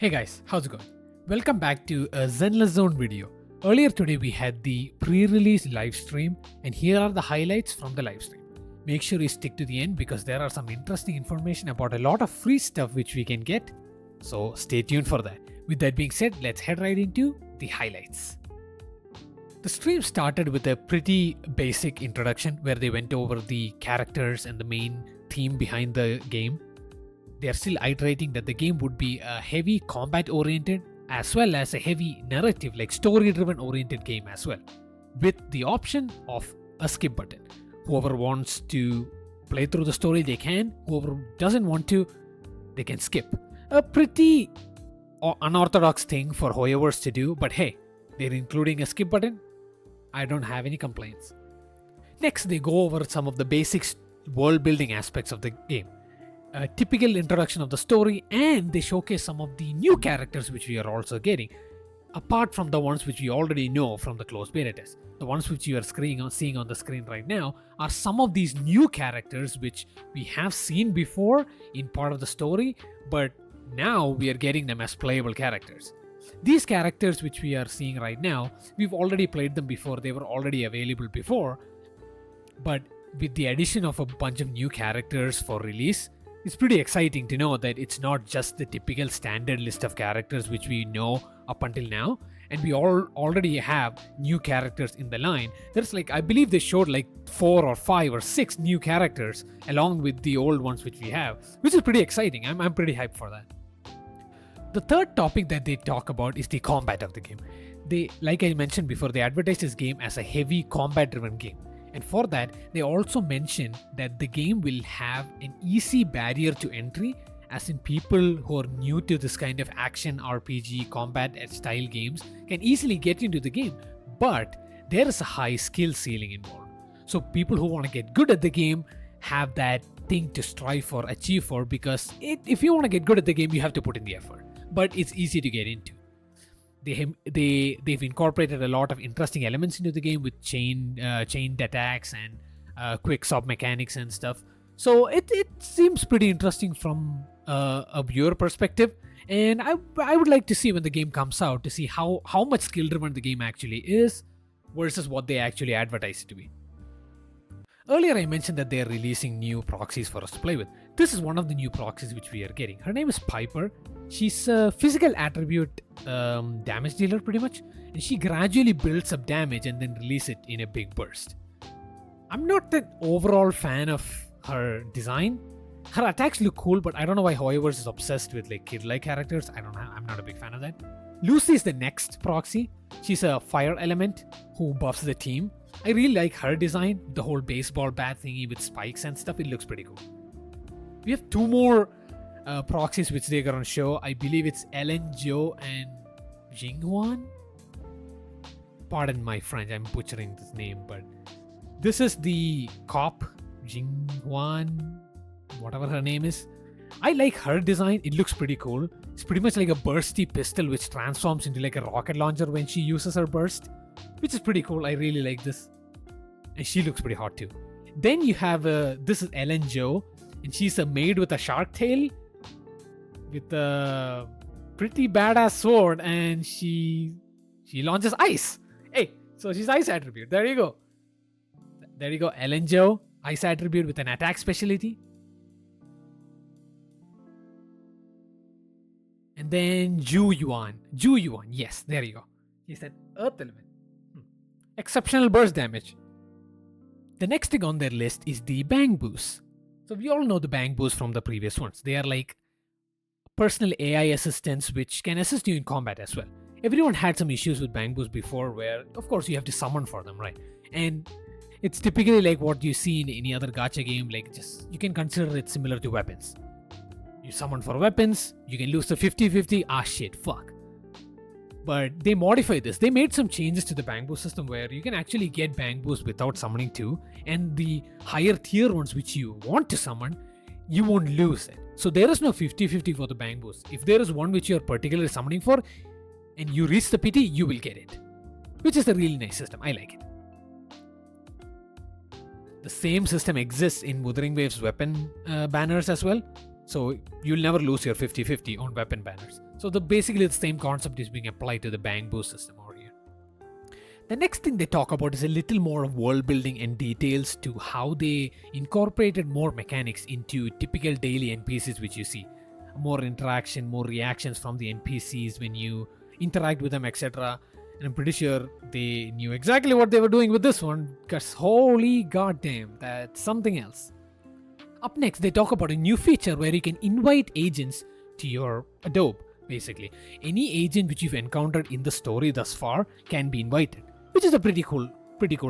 Hey guys, how's it going? Welcome back to a Zenless Zone video. Earlier today we had the pre-release live stream, and here are the highlights from the live stream. Make sure you stick to the end because there are some interesting information about a lot of free stuff which we can get. So stay tuned for that. With that being said, let's head right into the highlights. The stream started with a pretty basic introduction where they went over the characters and the main theme behind the game. They are still iterating that the game would be a heavy combat oriented as well as a heavy narrative, like story driven oriented game as well, with the option of a skip button. Whoever wants to play through the story, they can. Whoever doesn't want to, they can skip. A pretty unorthodox thing for hoyoverse to do, but hey, they're including a skip button. I don't have any complaints. Next, they go over some of the basic world building aspects of the game. A typical introduction of the story, and they showcase some of the new characters which we are also getting, apart from the ones which we already know from the closed beta test. The ones which you are seeing on the screen right now are some of these new characters which we have seen before in part of the story, but now we are getting them as playable characters. These characters which we are seeing right now, we've already played them before, they were already available before, but with the addition of a bunch of new characters for release, it's pretty exciting to know that it's not just the typical standard list of characters which we know up until now, and we already have new characters in the line. There's I believe they showed 4 or 5 or 6 new characters along with the old ones which we have, which is pretty exciting. I'm pretty hyped for that. The third topic that they talk about is the combat of the game. They, like I mentioned before, they advertised this game as a heavy combat driven game. And for that, they also mentioned that the game will have an easy barrier to entry, as in people who are new to this kind of action RPG combat style games can easily get into the game, but there is a high skill ceiling involved. So people who want to get good at the game have that thing to strive for, achieve for, because if you want to get good at the game, you have to put in the effort, but it's easy to get into. They've incorporated a lot of interesting elements into the game with chained attacks and quick sub mechanics and stuff. So it seems pretty interesting from a viewer perspective, and I would like to see when the game comes out to see how much skill driven the game actually is versus what they actually advertise it to be. Earlier I mentioned that they are releasing new proxies for us to play with. This is one of the new proxies which we are getting. Her name is Piper. She's a physical attribute damage dealer pretty much, and she gradually builds up damage and then release it in a big burst. I'm not an overall fan of her design. Her attacks look cool, but I don't know why hoyoverse is obsessed with kid-like characters. I'm not a big fan of that. Lucy is the next proxy. She's a fire element who buffs the team. I really like her design, the whole baseball bat thingy with spikes and stuff. It looks pretty cool. We have 2 more proxies which they're gonna show. I believe it's Ellen Jo and Jinghuan. Pardon my French, I'm butchering this name, but this is the cop, Jinghuan, whatever her name is. I like her design. It looks pretty cool. It's pretty much like a bursty pistol which transforms into a rocket launcher when she uses her burst, which is pretty cool. I really like this, and she looks pretty hot too. Then you have this is Ellen Jo, and she's a maid with a shark tail with a pretty badass sword, and she launches ice. Hey, so she's ice attribute. There you go, Ellen Jo, ice attribute with an attack specialty. And then Ju Yuan, yes, there you go. He's an earth element. Exceptional burst damage. The next thing on their list is the bang boost. So we all know the bang boost from the previous ones. They are personal AI assistants which can assist you in combat as well. Everyone had some issues with bang boost before, where of course you have to summon for them, right? And it's typically what you see in any other gacha game. You can consider it similar to weapons. You summon for weapons, you can lose the 50-50. Shit, fuck. But they modified this. They made some changes to the bang boost system where you can actually get bang boost without summoning too, and the higher tier ones which you want to summon, you won't lose it. So there is no 50-50 for the bang boost. If there is one which you are particularly summoning for and you reach the PT, you will get it, which is a really nice system. I like it. The same system exists in Wuthering Wave's weapon banners as well. So you'll never lose your 50-50 on weapon banners. So So basically the same concept is being applied to the bamboo system over here. The next thing they talk about is a little more world building and details to how they incorporated more mechanics into typical daily NPCs which you see. More interaction, more reactions from the NPCs when you interact with them, etc. And I'm pretty sure they knew exactly what they were doing with this one, because holy goddamn, that's something else. Up next, they talk about a new feature where you can invite agents to your adobe. Basically, any agent which you've encountered in the story thus far can be invited, which is a pretty cool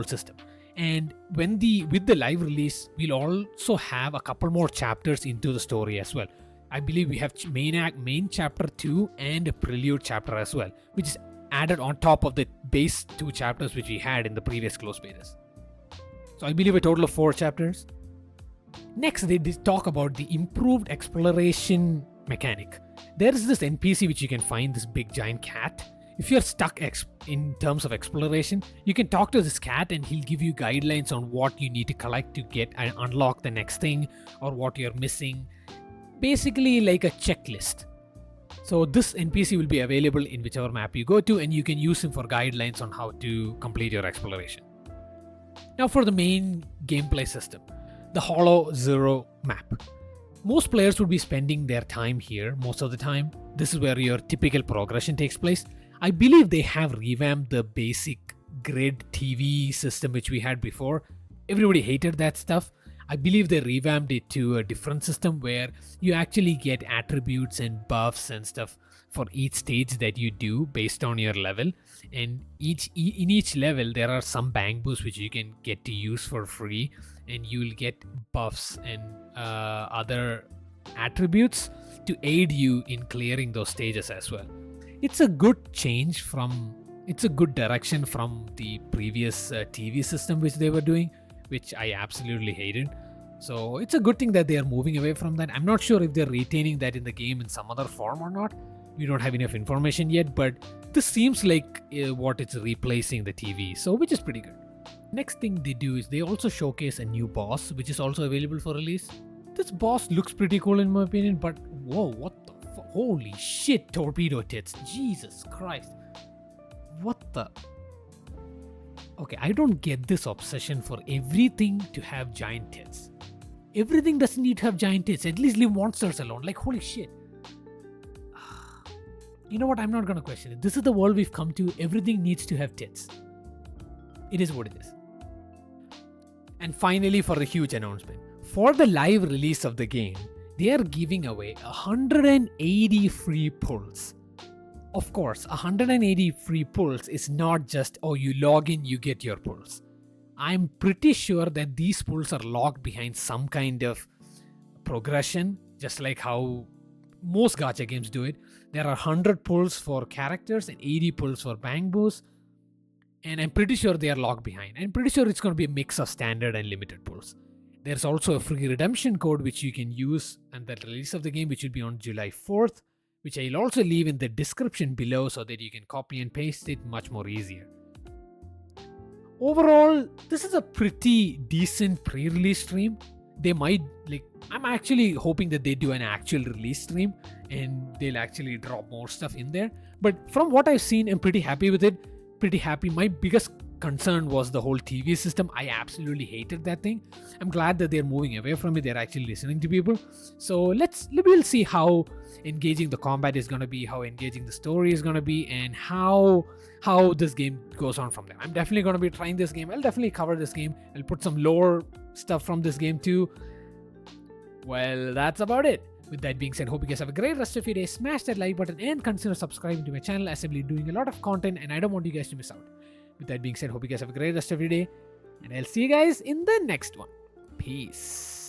system. And with the live release, we'll also have a couple more chapters into the story as well. I believe we have main chapter 2 and a prelude chapter as well, which is added on top of the base 2 chapters which we had in the previous closed betas. So I believe a total of 4 chapters. Next, they talk about the improved exploration mechanic. There is this NPC which you can find, this big giant cat. If you're stuck in terms of exploration, you can talk to this cat and he'll give you guidelines on what you need to collect to get and unlock the next thing, or what you're missing. Basically like a checklist. So this NPC will be available in whichever map you go to, and you can use him for guidelines on how to complete your exploration. Now for the main gameplay system, the Hollow Zero map. Most players would be spending their time here most of the time. This is where your typical progression takes place. I believe they have revamped the basic grid TV system which we had before. Everybody hated that stuff. I believe they revamped it to a different system where you actually get attributes and buffs and stuff for each stage that you do based on your level. And in each level there are some bamboos which you can get to use for free, and you'll get buffs and other attributes to aid you in clearing those stages as well. It's a good direction from the previous TV system which they were doing, which I absolutely hated. So it's a good thing that they are moving away from that. I'm not sure if they're retaining that in the game in some other form or not. We don't have enough information yet, but this seems like what it's replacing the TV, so which is pretty good. Next thing they do is they also showcase a new boss which is also available for release. This boss looks pretty cool in my opinion, but whoa, what the holy shit, torpedo tits, Jesus Christ, what the. Okay, I don't get this obsession for everything to have giant tits. Everything doesn't need to have giant tits. At least leave monsters alone. Like, holy shit. You know what? I'm not gonna question it. This is the world we've come to. Everything needs to have tits. It is what it is. And finally, for the huge announcement. For the live release of the game, they are giving away 180 free pulls. Of course, 180 free pulls is not just, oh, you log in, you get your pulls. I'm pretty sure that these pulls are locked behind some kind of progression, just like how most gacha games do it. There are 100 pulls for characters and 80 pulls for bamboos. And I'm pretty sure they are locked behind. I'm pretty sure it's going to be a mix of standard and limited pulls. There's also a free redemption code which you can use at the release of the game, which will be on July 4th. Which I'll also leave in the description below so that you can copy and paste it much more easier. Overall, this is a pretty decent pre-release stream. They might, I'm actually hoping that they do an actual release stream and they'll actually drop more stuff in there. But from what I've seen, I'm pretty happy with it. Pretty happy. My biggest concern was the whole TV system. I absolutely hated that thing. I'm glad that they're moving away from it. They're actually listening to people. So we'll see how engaging the combat is going to be, how engaging the story is going to be, and how this game goes on from there. I'm definitely going to be trying this game. I'll definitely cover this game. I'll put some lore stuff from this game too. Well, that's about it. With that being said, hope you guys have a great rest of your day. Smash that like button and consider subscribing to my channel, as I'll be doing a lot of content and I don't want you guys to miss out. With that being said, hope you guys have a great rest of your day, and I'll see you guys in the next one. Peace.